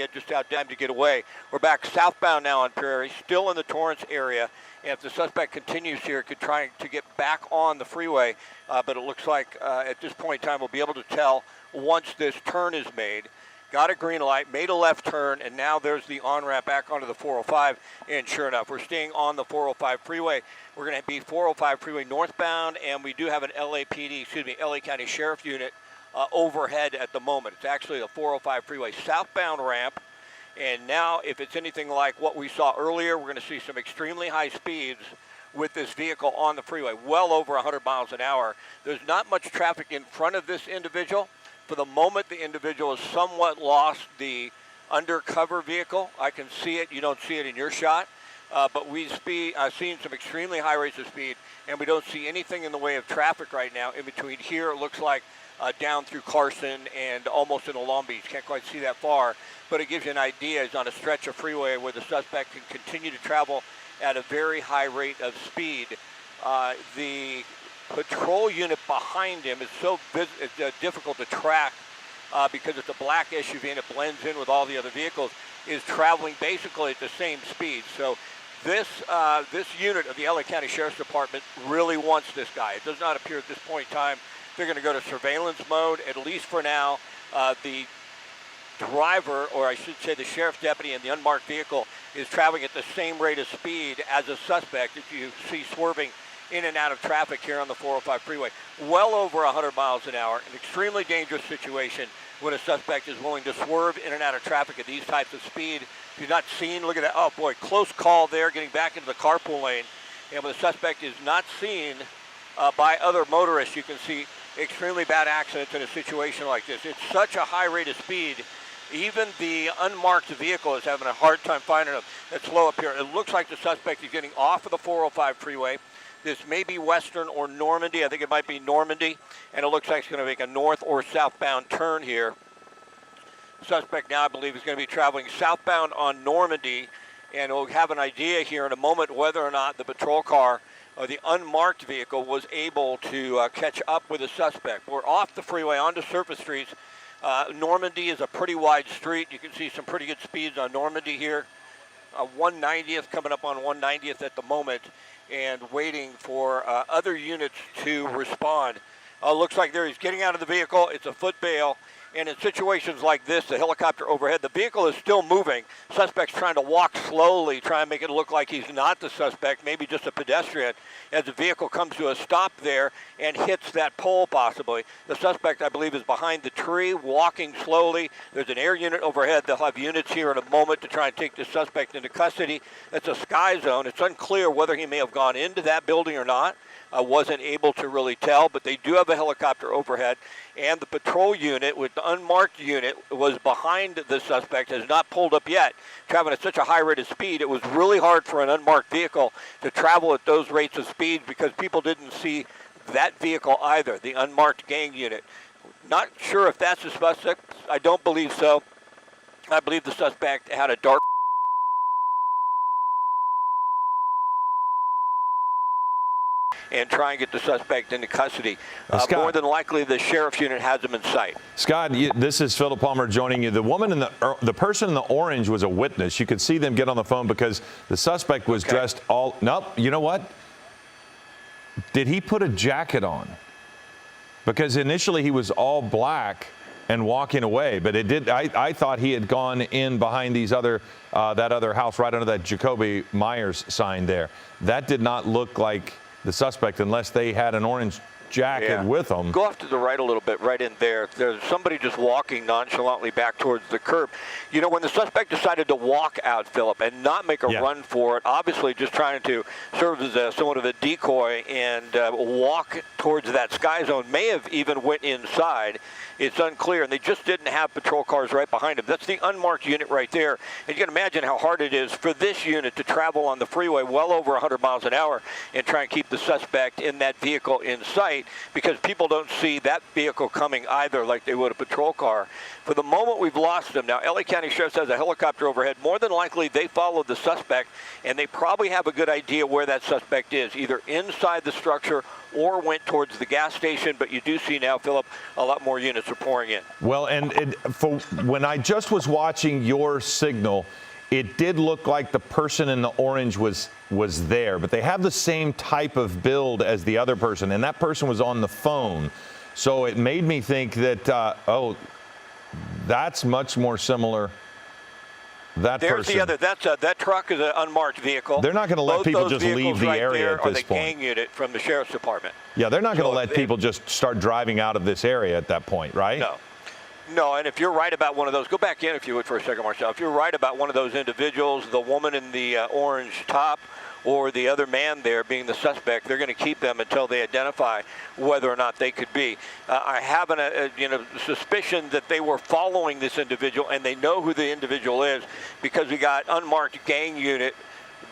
just out time to get away. We're back southbound now on Prairie, still in the Torrance area. And if the suspect continues here, could try to get back on the freeway. But it looks like at this point in time, we'll be able to tell once this turn is made. Got a green light, made a left turn, and now there's the on-ramp back onto the 405. And sure enough, we're staying on the 405 freeway. We're going to be 405 freeway northbound, and we do have an LA County Sheriff unit overhead at the moment. It's actually the 405 freeway southbound ramp. And now, if it's anything like what we saw earlier, we're going to see some extremely high speeds with this vehicle on the freeway, well over 100 miles an hour. There's not much traffic in front of this individual. For the moment, the individual has somewhat lost the undercover vehicle. I can see it. You don't see it in your shot. But we've seen some extremely high rates of speed, and we don't see anything in the way of traffic right now. In between here, it looks like down through Carson and almost into Long Beach. Can't quite see that far, but it gives you an idea. It's on a stretch of freeway where the suspect can continue to travel at a very high rate of speed. The patrol unit behind him is so difficult to track because it's a black SUV and it blends in with all the other vehicles, is traveling basically at the same speed. So this unit of the LA County Sheriff's Department really wants this guy. It does not appear at this point in time they're going to go to surveillance mode, at least for now. The driver, or I should say the sheriff's deputy in the unmarked vehicle, is traveling at the same rate of speed as a suspect that you see swerving in and out of traffic here on the 405 freeway. Well over 100 miles an hour, an extremely dangerous situation when a suspect is willing to swerve in and out of traffic at these types of speed. If you've not seen, look at that, oh boy, close call there, getting back into the carpool lane. And when the suspect is not seen by other motorists, you can see extremely bad accidents in a situation like this. It's such a high rate of speed. Even the unmarked vehicle is having a hard time finding them. It's slow up here. It looks like the suspect is getting off of the 405 freeway. This may be Western or Normandy. I think it might be Normandy. And it looks like it's going to make a north or southbound turn here. Suspect now, I believe, is going to be traveling southbound on Normandy. And we'll have an idea here in a moment whether or not the patrol car or the unmarked vehicle was able to catch up with the suspect. We're off the freeway onto surface streets. Normandy is a pretty wide street. You can see some pretty good speeds on Normandy here. 190th, coming up on 190th at the moment, and waiting for other units to respond. Looks like there he's getting out of the vehicle. It's a foot bail. And in situations like this, the helicopter overhead, the vehicle is still moving. Suspect's trying to walk slowly, try and make it look like he's not the suspect, maybe just a pedestrian, as the vehicle comes to a stop there and hits that pole possibly. The suspect, I believe, is behind the tree, walking slowly. There's an air unit overhead. They'll have units here in a moment to try and take the suspect into custody. It's a sky zone. It's unclear whether he may have gone into that building or not. I wasn't able to really tell, but they do have a helicopter overhead, and the patrol unit with the unmarked unit was behind the suspect, has not pulled up yet, traveling at such a high rate of speed. It was really hard for an unmarked vehicle to travel at those rates of speed because people didn't see that vehicle either, the unmarked gang unit. Not sure if that's the suspect. I don't believe so. I believe the suspect had a dark and try and get the suspect into custody. More than likely, the sheriff's unit has him in sight. Scott, this is Philip Palmer joining you. The woman in the person in the orange was a witness. You could see them get on the phone because the suspect was dressed all. Nope. You know what? Did he put a jacket on? Because initially he was all black and walking away, but it did. I thought he had gone in behind these other that other house right under that Jacoby Myers sign there. That did not look like the suspect unless they had an orange jacket with them. Go off to the right a little bit, right in there. There's somebody just walking nonchalantly back towards the curb. You know, when the suspect decided to walk out, Philip, and not make a run for it, obviously just trying to serve as somewhat of a decoy and walk towards that sky zone, may have even went inside. It's unclear, and they just didn't have patrol cars right behind him. That's the unmarked unit right there. And you can imagine how hard it is for this unit to travel on the freeway well over 100 miles an hour and try and keep the suspect in that vehicle in sight. late because people don't see that vehicle coming either like they would a patrol car. For the moment, we've lost them. Now, LA County Sheriff has a helicopter overhead. More than likely, they followed the suspect, and they probably have a good idea where that suspect is, either inside the structure or went towards the gas station. But you do see now, Philip, a lot more units are pouring in. Well, and when I just was watching your signal, it did look like the person in the orange was there, but they have the same type of build as the other person, and that person was on the phone. So it made me think that, that's much more similar. There's person. The other. That truck is an unmarked vehicle. They're not going to let people just leave the area at this point. Are the gang unit from the sheriff's department. Yeah, they're not going to let people just start driving out of this area at that point, right? No, and if you're right about one of those, go back in if you would for a second, Marcel. If you're right about one of those individuals, the woman in the orange top or the other man there being the suspect, they're going to keep them until they identify whether or not they could be. I have a suspicion that they were following this individual, and they know who the individual is because we got unmarked gang unit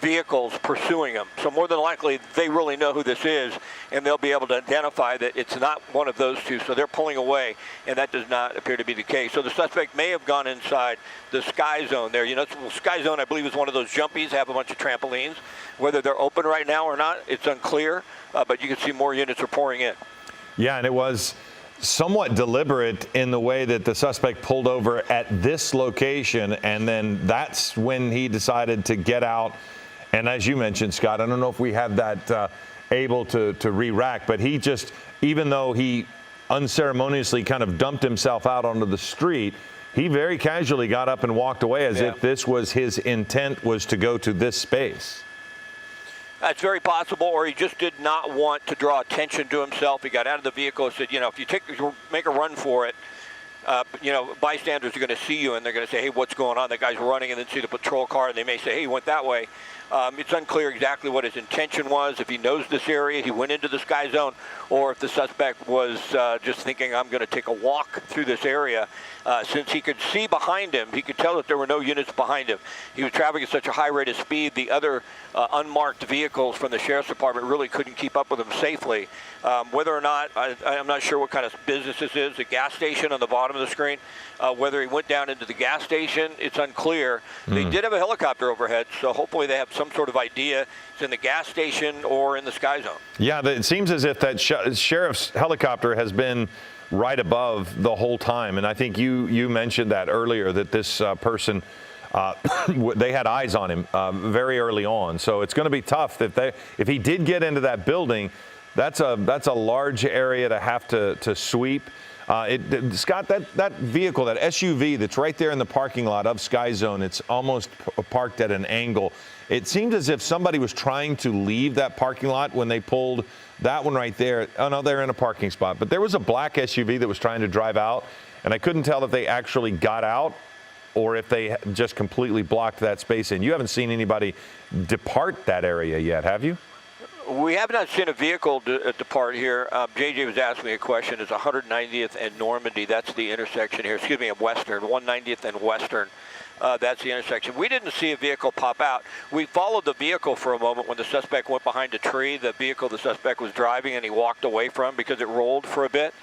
vehicles pursuing them. So more than likely, they really know who this is, and they'll be able to identify that it's not one of those two. So they're pulling away, and that does not appear to be the case. So the suspect may have gone inside the Sky Zone there. Sky Zone, I believe, is one of those jumpies, have a bunch of trampolines. Whether they're open right now or not, it's unclear, but you can see more units are pouring in. Yeah, and it was somewhat deliberate in the way that the suspect pulled over at this location, and then that's when he decided to get out. And as you mentioned, Scott, I don't know if we have that able to re-rack, but he just, even though he unceremoniously kind of dumped himself out onto the street, he very casually got up and walked away as if this was his intent, was to go to this space. That's very possible, or he just did not want to draw attention to himself. He got out of the vehicle and said, if you make a run for it, bystanders are going to see you and they're going to say, hey, what's going on? The guy's running, and then see the patrol car, and they may say, hey, he went that way. It's unclear exactly what his intention was, if he knows this area, he went into the Sky Zone, or if the suspect was just thinking, I'm going to take a walk through this area. Since he could see behind him, he could tell that there were no units behind him. He was traveling at such a high rate of speed, the other unmarked vehicles from the sheriff's department really couldn't keep up with him safely. Whether or not, I'm not sure what kind of business this is, the gas station on the bottom of the screen, whether he went down into the gas station, it's unclear. They did have a helicopter overhead, so hopefully they have some sort of idea it's in the gas station or in the Sky Zone. Yeah, it seems as if that sheriff's helicopter has been right above the whole time. And I think you mentioned that earlier, that this person, they had eyes on him very early on. So it's going to be tough if he did get into that building. That's a large area to have to sweep. Scott, that vehicle, that SUV that's right there in the parking lot of Sky Zone, it's almost parked at an angle. It seemed as if somebody was trying to leave that parking lot when they pulled that one right there. Oh, no, they're in a parking spot. But there was a black SUV that was trying to drive out, and I couldn't tell if they actually got out or if they just completely blocked that space in. You haven't seen anybody depart that area yet, have you? We have not seen a vehicle depart here. JJ was asking me a question. It's 190th and Normandy. That's the intersection here. Excuse me, and Western. 190th and Western. That's the intersection. We didn't see a vehicle pop out. We followed the vehicle for a moment when the suspect went behind a tree. The vehicle the suspect was driving and he walked away from because it rolled for a bit.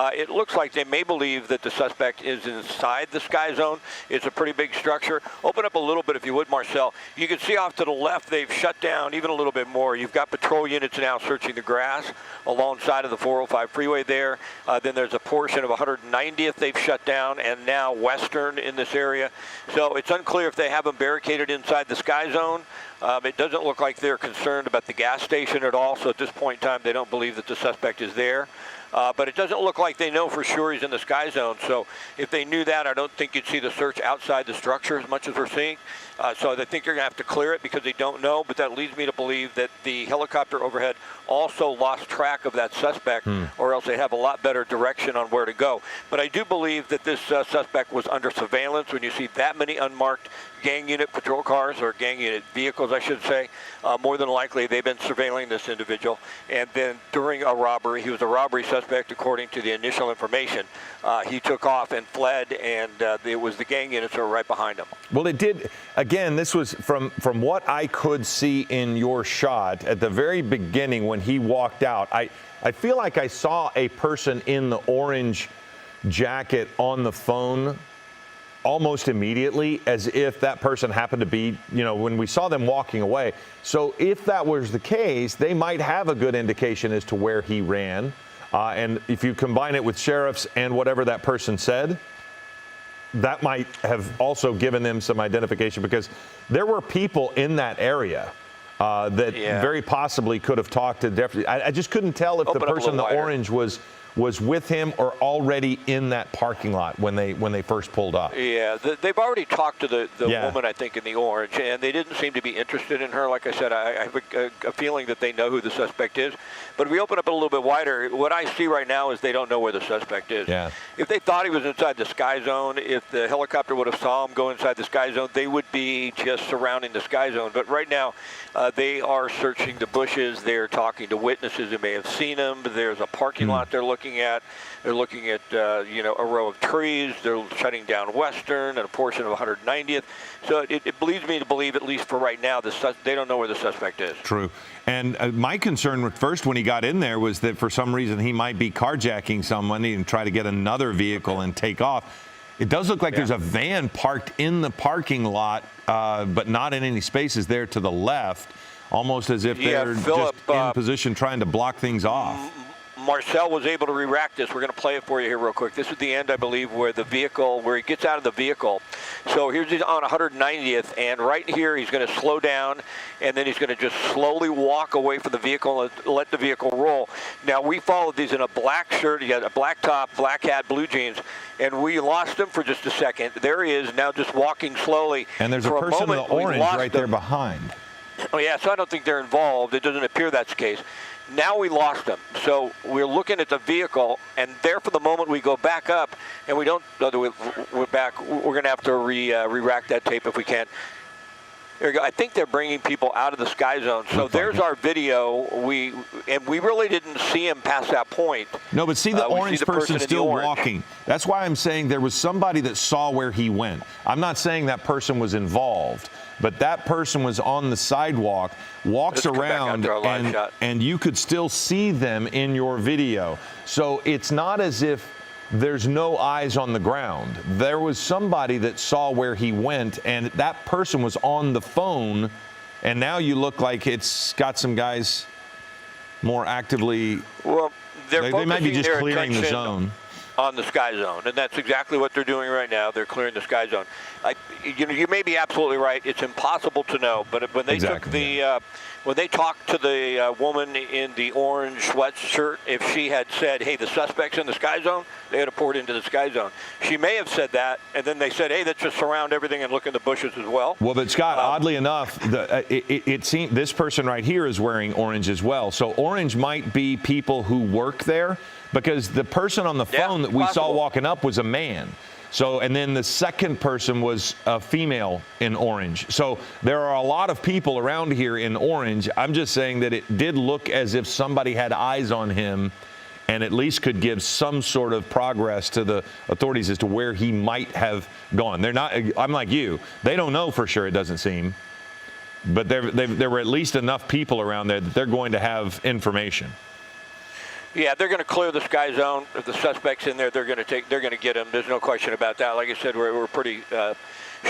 It looks like they may believe that the suspect is inside the Sky Zone. It's a pretty big structure. Open up a little bit if you would, Marcel. You can see off to the left they've shut down even a little bit more. You've got patrol units now searching the grass alongside of the 405 freeway there. Then there's a portion of 190th they've shut down, and now Western in this area. So it's unclear if they have them barricaded inside the Sky Zone. It doesn't look like they're concerned about the gas station at all. So at this point in time, they don't believe that the suspect is there. But it doesn't look like they know for sure he's in the Sky Zone. So if they knew that, I don't think you'd see the search outside the structure as much as we're seeing. So they think they're going to have to clear it because they don't know. But that leads me to believe that the helicopter overhead also lost track of that suspect, or else they have a lot better direction on where to go. But I do believe that this suspect was under surveillance. When you see that many unmarked gang unit patrol cars, or gang unit vehicles, I should say, more than likely they've been surveilling this individual. And then during a robbery, he was a robbery suspect. suspect, according to the initial information. He took off and fled, and it was the gang units that were right behind him. Well, it did. Again, this was from what I could see in your shot at the very beginning when he walked out. I feel like I saw a person in the orange jacket on the phone almost immediately, as if that person happened to be, when we saw them walking away. So if that was the case, they might have a good indication as to where he ran. And if you combine it with sheriffs and whatever that person said, that might have also given them some identification, because there were people in that area that very possibly could have talked to deputies. I just couldn't tell if the person in the orange was with him or already in that parking lot when they first pulled up. Yeah, they've already talked to the woman, I think, in the orange, and they didn't seem to be interested in her. Like I said, I have a feeling that they know who the suspect is. But if we open up a little bit wider, what I see right now is they don't know where the suspect is. Yeah. If they thought he was inside the sky zone, if the helicopter would have saw him go inside the sky zone, they would be just surrounding the sky zone. But right now, they are searching the bushes. They're talking to witnesses who may have seen him. There's a parking lot they're looking at. They're looking at, a row of trees. They're shutting down Western and a portion of 190th. So it leads me to believe, at least for right now, they don't know where the suspect is. True. And my concern first when he got in there was that for some reason he might be carjacking someone and try to get another vehicle and take off. It does look like there's a van parked in the parking lot, but not in any spaces there to the left, almost as if they're Philip, just in position trying to block things off. Marcel was able to re-rack this. We're going to play it for you here real quick. This is the end, I believe, where he gets out of the vehicle. So here's on 190th, and right here he's going to slow down, and then he's going to just slowly walk away from the vehicle and let the vehicle roll. Now, we followed these in a black shirt. He had a black top, black hat, blue jeans, and we lost him for just a second. There he is now, just walking slowly. And there's a person in the orange right there behind. Oh, yeah, so I don't think they're involved. It doesn't appear that's the case. Now we lost him. So we're looking at the vehicle, and there for the moment we go back up, and we don't, we're back. We're going to have to re-rack that tape if we can. There you go. I think they're bringing people out of the sky zone. So there's our video. We really didn't see him past that point. No, but see the orange person still walking. That's why I'm saying there was somebody that saw where he went. I'm not saying that person was involved, but that person was on the sidewalk, walks around, and you could still see them in your video. So it's not as if there's no eyes on the ground. There was somebody that saw where he went, and that person was on the phone, and now you look like it's got some guys more actively. Well, they might be just clearing the zone. On the sky zone, and that's exactly what they're doing right now. They're clearing the sky zone. You may be absolutely right. It's impossible to know, but when they when they talked to the woman in the orange sweatshirt, if she had said, "Hey, the suspect's in the sky zone," they would have poured into the sky zone. She may have said that, and then they said, "Hey, let's just surround everything and look in the bushes as well." Well, but Scott, oddly enough, it seemed this person right here is wearing orange as well. So orange might be people who work there, because the person on the phone that we saw walking up was a man. So, and then the second person was a female in orange. So there are a lot of people around here in orange. I'm just saying that it did look as if somebody had eyes on him and at least could give some sort of progress to the authorities as to where he might have gone. They're not, I'm like you, they don't know for sure, it doesn't seem. But there were at least enough people around there that they're going to have information. Yeah, they're going to clear the sky zone. If the suspect's in there, they're going to get him. There's no question about that. Like I said, we're pretty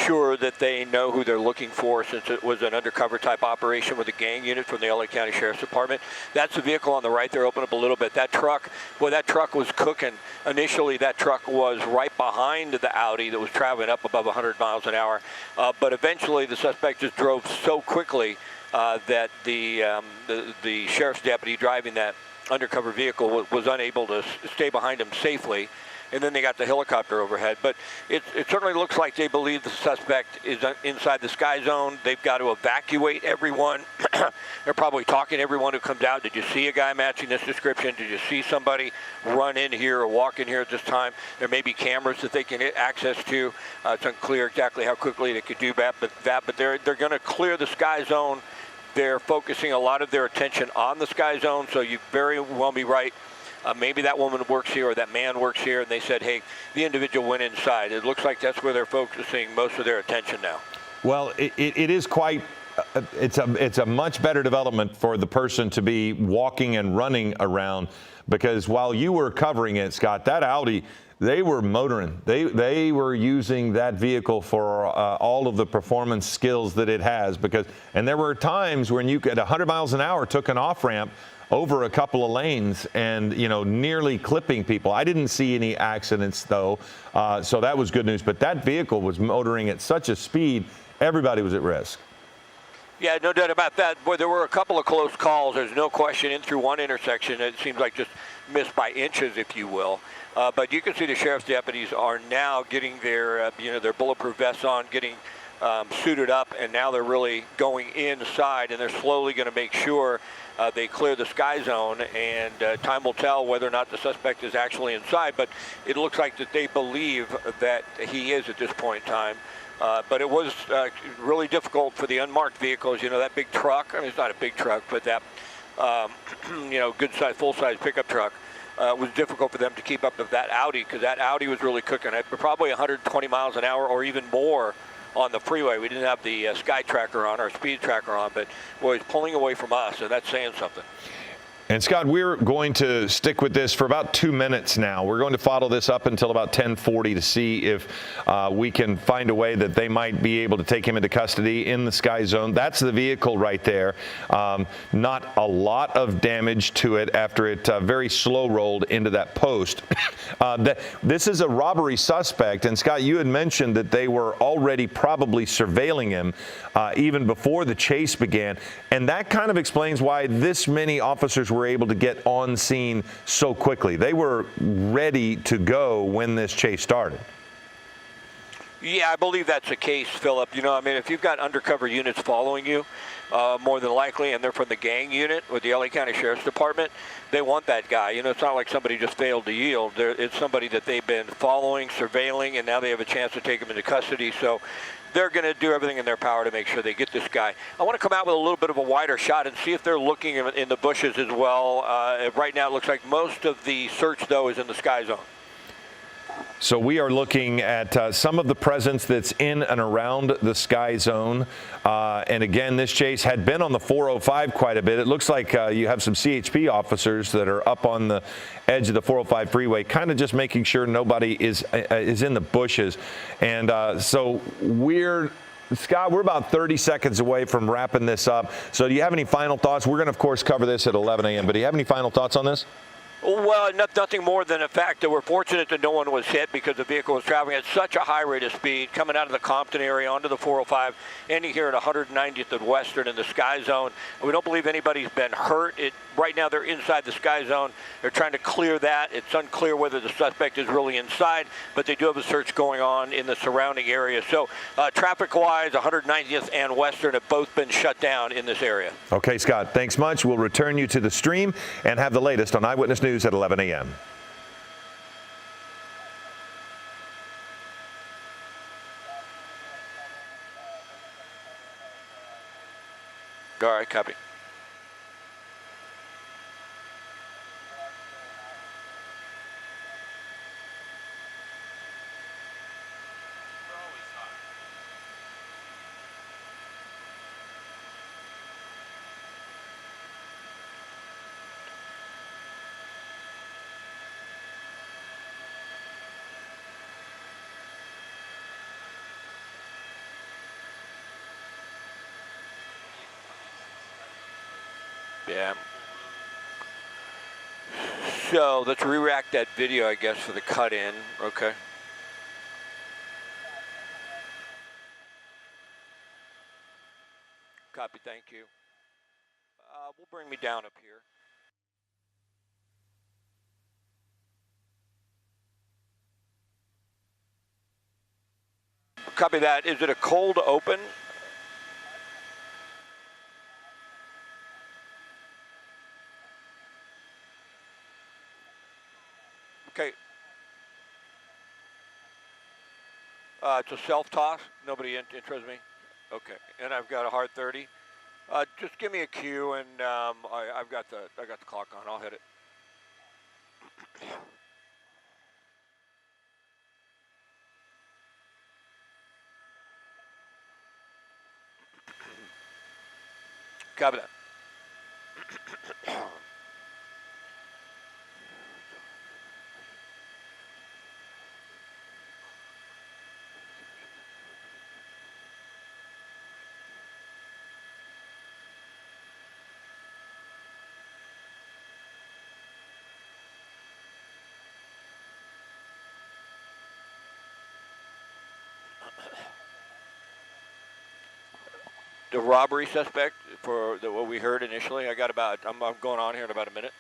sure that they know who they're looking for, since it was an undercover type operation with a gang unit from the LA County Sheriff's Department. That's the vehicle on the right there. Open up a little bit. That truck, boy, that truck was cooking. Initially, that truck was right behind the Audi that was traveling up above 100 miles an hour. But eventually, the suspect just drove so quickly that the sheriff's deputy driving that undercover vehicle was unable to stay behind him safely, and then they got the helicopter overhead. But it certainly looks like they believe the suspect is inside the sky zone. They've got to evacuate everyone. They're probably talking to everyone who comes out. Did you see a guy matching this description? Did you see somebody run in here or walk in here at this time? There may be cameras that they can get access to. It's unclear exactly how quickly they could do that, but they're going to clear the sky zone. They're focusing a lot of their attention on the sky zone, so you very well be right. maybe that woman works here or that man works here, and they said, hey, the individual went inside. It looks like that's where they're focusing most of their attention now. Well, it is quite. It's a much better development for the person to be walking and running around, because while you were covering it, Scott, that Audi, they were motoring. They were using that vehicle for all of the performance skills that it has, and there were times when you at 100 miles an hour took an off ramp over a couple of lanes and, nearly clipping people. I didn't see any accidents though, so that was good news. But that vehicle was motoring at such a speed, everybody was at risk. Yeah, no doubt about that. Boy, there were a couple of close calls. There's no question in through one intersection. It seems like just missed by inches, if you will. But you can see the sheriff's deputies are now getting their, their bulletproof vests on, getting suited up, and now they're really going inside, and they're slowly going to make sure they clear the sky zone, and time will tell whether or not the suspect is actually inside. But it looks like that they believe that he is at this point in time. But it was really difficult for the unmarked vehicles. That big truck, I mean, it's not a big truck, but that, good size, full-size pickup truck, was difficult for them to keep up with that Audi, because that Audi was really cooking at probably 120 miles an hour or even more on the freeway. We didn't have the sky tracker on, or speed tracker on, but boy, it's pulling away from us, and that's saying something. And Scott, we're going to stick with this for about 2 minutes now. We're going to follow this up until about 10:40 to see if we can find a way that they might be able to take him into custody in the sky zone. That's the vehicle right there. Not a lot of damage to it after it very slow rolled into that post. This is a robbery suspect. And Scott, you had mentioned that they were already probably surveilling him even before the chase began. And that kind of explains why this many officers were able to get on scene so quickly. They were ready to go when this chase started. Yeah, I believe that's the case, Philip. If you've got undercover units following you, more than likely, and they're from the gang unit with the LA County Sheriff's Department, they want that guy. It's not like somebody just failed to yield. It's somebody that they've been following, surveilling, and now they have a chance to take him into custody. So they're going to do everything in their power to make sure they get this guy. I want to come out with a little bit of a wider shot and see if they're looking in the bushes as well. Right now, it looks like most of the search, though, is in the sky zone. So we are looking at some of the presence that's in and around the sky zone. And again, this chase had been on the 405 quite a bit. It looks like you have some CHP officers that are up on the edge of the 405 freeway, kind of just making sure nobody is in the bushes. And so Scott, we're about 30 seconds away from wrapping this up. So do you have any final thoughts? We're going to, of course, cover this at 11 a.m. But do you have any final thoughts on this? Well, nothing more than the fact that we're fortunate that no one was hit, because the vehicle was traveling at such a high rate of speed, coming out of the Compton area onto the 405, ending here at 190th and Western in the sky zone. We don't believe anybody's been hurt. Right now, they're inside the sky zone. They're trying to clear that. It's unclear whether the suspect is really inside, but they do have a search going on in the surrounding area. So traffic-wise, 190th and Western have both been shut down in this area. Okay, Scott, thanks much. We'll return you to the stream and have the latest on Eyewitness News at 11 a.m. All right, copy. Yeah. So let's re-rack that video, I guess, for the cut-in. Okay. Copy, thank you. Will bring me down up here. Copy that. Is it a cold open? Okay. It's a self-toss. Nobody interests me. Okay. And I've got a hard 30. Just give me a cue, and I've got the clock on. I'll hit it. Copy that. The robbery suspect for what we heard initially. I'm going on here in about a minute.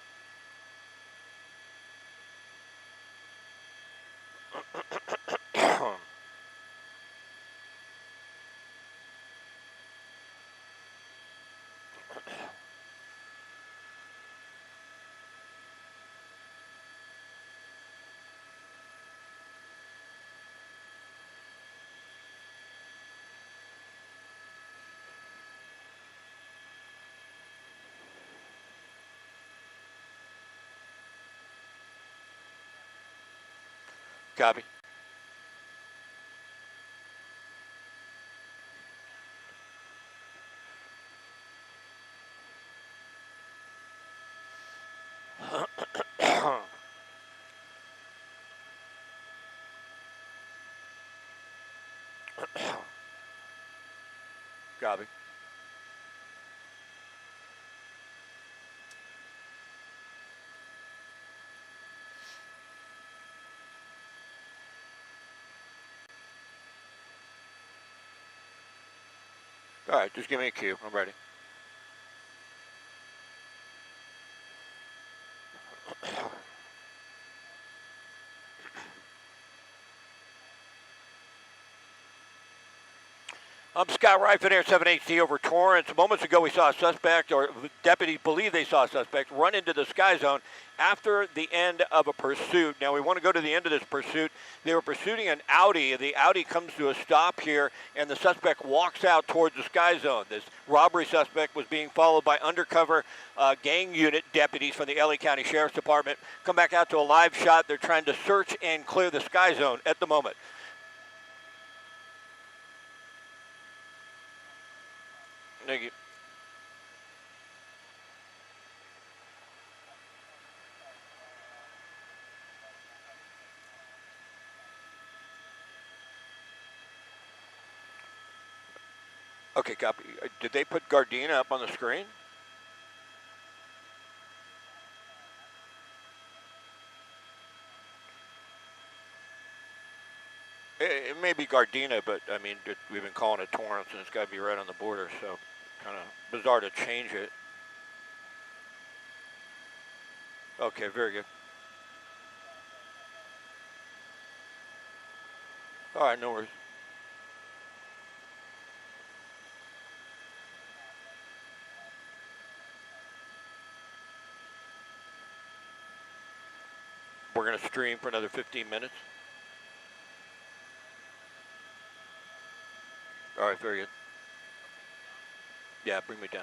Copy. Copy. All right, just give me a cue. I'm ready. I'm Scott Reifin, Air 7HT over Torrance. Moments ago, we saw a suspect, or deputies believe they saw a suspect, run into the sky zone after the end of a pursuit. Now, we want to go to the end of this pursuit. They were pursuing an Audi. The Audi comes to a stop here, and the suspect walks out towards the sky zone. This robbery suspect was being followed by undercover gang unit deputies from the LA County Sheriff's Department. Come back out to a live shot. They're trying to search and clear the sky zone at the moment. Thank you. Okay, copy. Did they put Gardena up on the screen? It may be Gardena, but I mean, we've been calling it Torrance, and it's got to be right on the border, so kind of bizarre to change it. Okay, very good. All right, no worries. We're going to stream for another 15 minutes. All right, very good. Yeah, bring me down.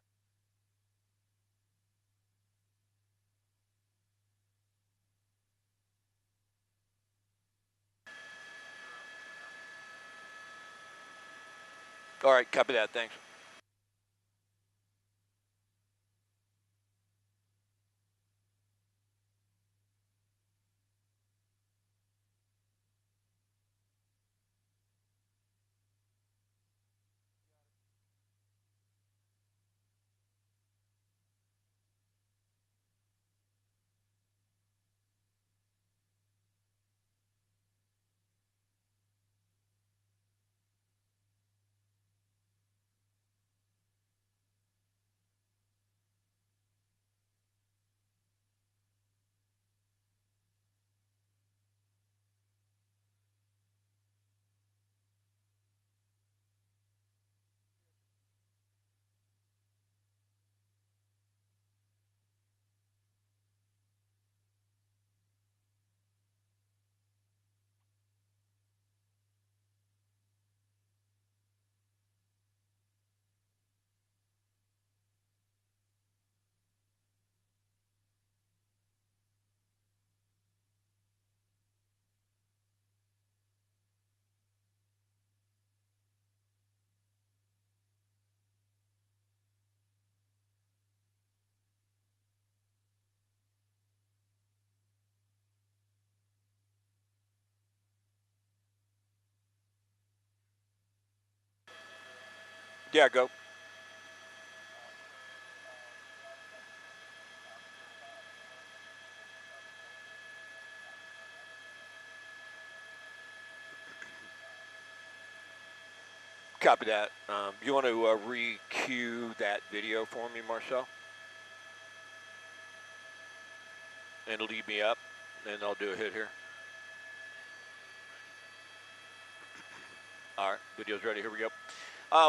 All right, copy that. Thanks. Yeah, go. Copy that. You want to re-cue that video for me, Marcel? And lead me up, and I'll do a hit here. All right, video's ready. Here we go.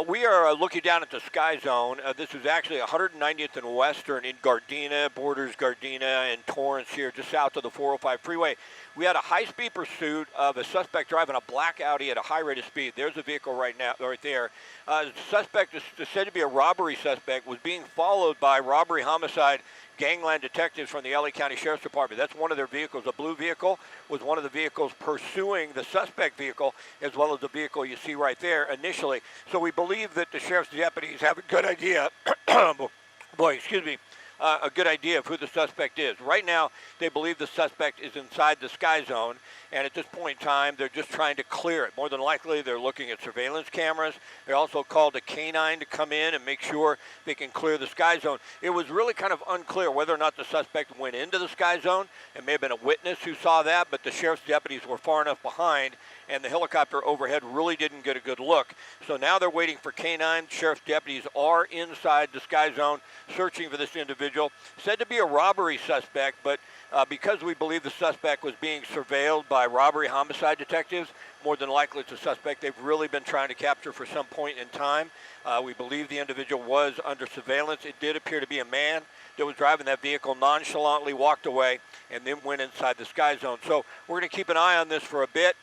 We are looking down at the sky zone. This is actually 190th and Western in Gardena, borders Gardena and Torrance here, just south of the 405 freeway. We had a high-speed pursuit of a suspect driving a black Audi at a high rate of speed. There's a vehicle right now, right there. The suspect is said to be a robbery suspect, was being followed by robbery homicide gangland detectives from the LA County Sheriff's Department. That's one of their vehicles. A blue vehicle was one of the vehicles pursuing the suspect vehicle, as well as the vehicle you see right there initially. So we believe that the sheriff's deputies have a good idea, a good idea of who the suspect is. Right now, they believe the suspect is inside the sky zone, and at this point in time, they're just trying to clear it. More than likely, they're looking at surveillance cameras. They also called a canine to come in and make sure they can clear the sky zone. It was really kind of unclear whether or not the suspect went into the sky zone. It may have been a witness who saw that, but the sheriff's deputies were far enough behind, and the helicopter overhead really didn't get a good look. So now they're waiting for canine. Sheriff's deputies are inside the sky zone searching for this individual. Said to be a robbery suspect, but because we believe the suspect was being surveilled by robbery homicide detectives, more than likely it's a suspect they've really been trying to capture for some point in time. We believe the individual was under surveillance. It did appear to be a man that was driving that vehicle, nonchalantly walked away and then went inside the sky zone. So we're going to keep an eye on this for a bit.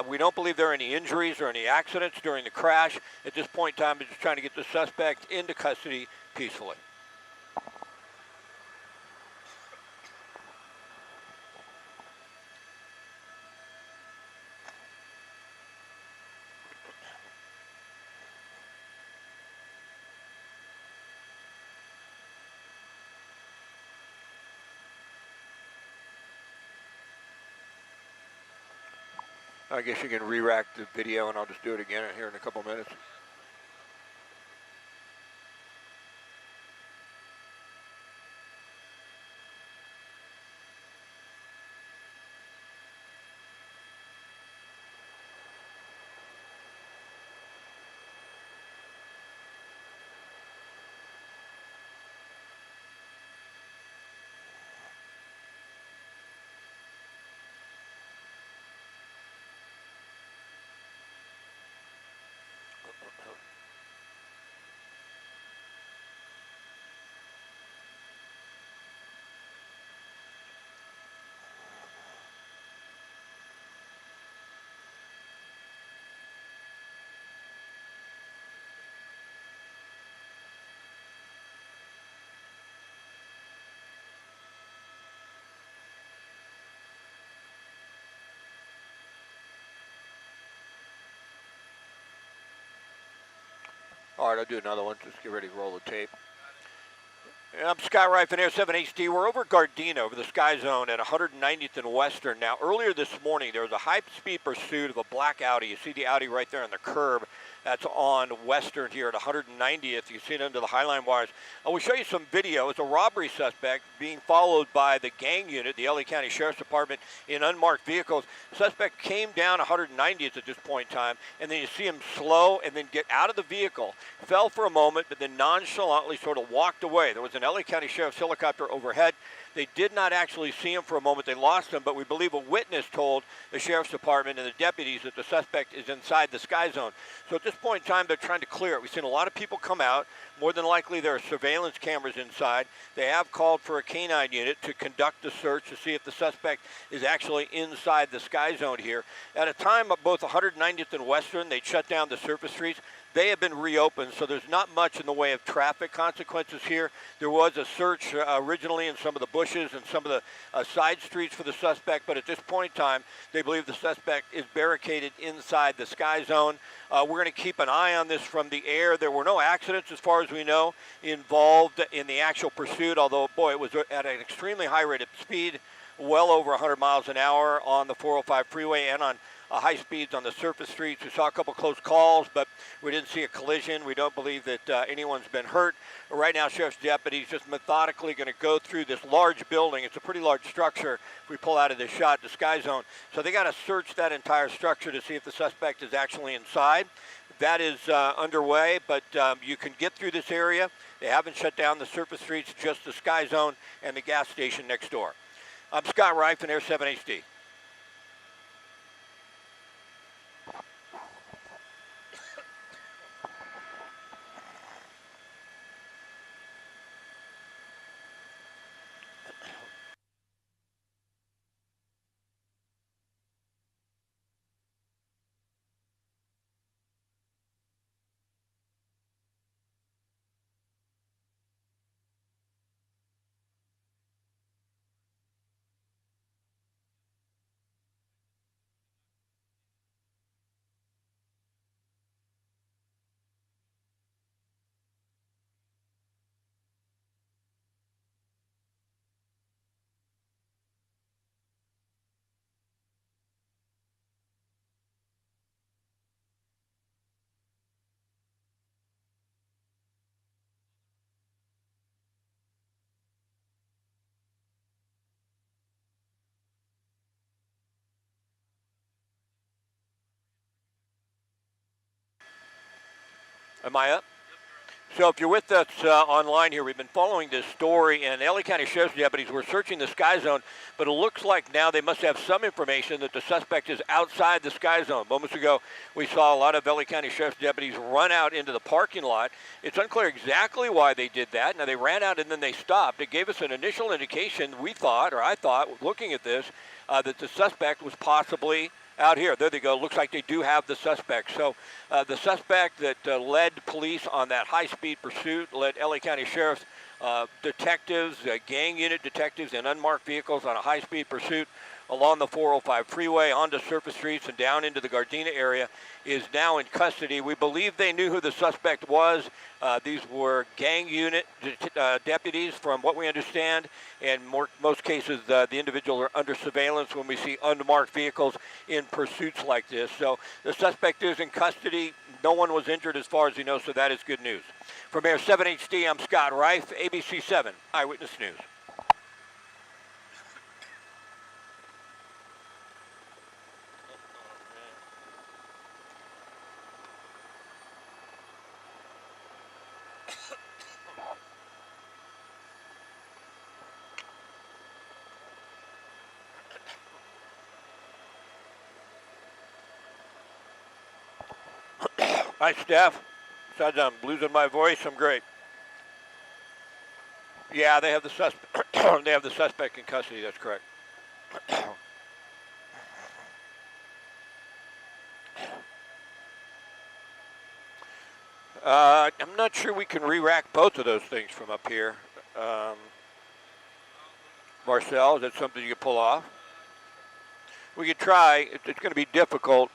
We don't believe there are any injuries or any accidents during the crash. At this point in time, we're just trying to get the suspect into custody peacefully. I guess you can re-rack the video, and I'll just do it again here in a couple minutes. All right, I'll do another one. Just get ready to roll the tape. I'm Scott Rifen, Air 7HD. We're over Gardena, over the sky zone at 190th and Western. Now, earlier this morning, there was a high-speed pursuit of a black Audi. You see the Audi right there on the curb. That's on Western here at 190th. You see it under the Highline wires. I will show you some video. It's a robbery suspect being followed by the gang unit, the LA County Sheriff's Department, in unmarked vehicles. Suspect came down 190th at this point in time, and then you see him slow and then get out of the vehicle, fell for a moment, but then nonchalantly sort of walked away. There was an LA County Sheriff's helicopter overhead. They did not actually see him for a moment. They lost him, but we believe a witness told the Sheriff's Department and the deputies that the suspect is inside the sky zone. So at this point in time, they're trying to clear it. We've seen a lot of people come out. More than likely, there are surveillance cameras inside. They have called for a canine unit to conduct the search to see if the suspect is actually inside the sky zone here. At a time of both 190th and Western, they shut down the surface streets. They have been reopened, so there's not much in the way of traffic consequences here. There was a search originally in some of the bushes and some of the side streets for the suspect, but at this point in time, they believe the suspect is barricaded inside the sky zone. We're going to keep an eye on this from the air. There were no accidents, as far as we know, involved in the actual pursuit, although, boy, it was at an extremely high rate of speed, well over 100 miles an hour on the 405 freeway and on high speeds on the surface streets. We saw a couple close calls, but we didn't see a collision. We don't believe that anyone's been hurt. Right now, sheriff's deputies just methodically going to go through this large building. It's a pretty large structure if we pull out of this shot, the sky zone. So they got to search that entire structure to see if the suspect is actually inside. That is underway, but you can get through this area. They haven't shut down the surface streets, just the sky zone and the gas station next door. I'm Scott Reif in Air 7 HD. Am I up? So if you're with us online here, we've been following this story, and LA County Sheriff's deputies were searching the sky zone, but it looks like now they must have some information that the suspect is outside the sky zone. Moments ago, we saw a lot of LA County Sheriff's deputies run out into the parking lot. It's unclear exactly why they did that. Now, they ran out and then they stopped. It gave us an initial indication, we thought, or I thought, looking at this, that the suspect was possibly out here. There they go. Looks like they do have the suspect. So the suspect that led police on that high-speed pursuit, led LA County Sheriff's detectives, gang unit detectives in unmarked vehicles on a high-speed pursuit along the 405 freeway onto surface streets and down into the Gardena area, is now in custody. We believe they knew who the suspect was. These were gang unit deputies, from what we understand, and most cases the individuals are under surveillance when we see unmarked vehicles in pursuits like this. So the suspect is in custody. No one was injured as far as we know, so that is good news. From Air 7 HD, I'm Scott Reif, ABC 7 Eyewitness News. Hi, Steph. Besides, I'm losing my voice. I'm great. Yeah, they have the suspect. They have the suspect in custody. That's correct. I'm not sure we can re-rack both of those things from up here. Marcel, is that something you can pull off? We could try. It's going to be difficult.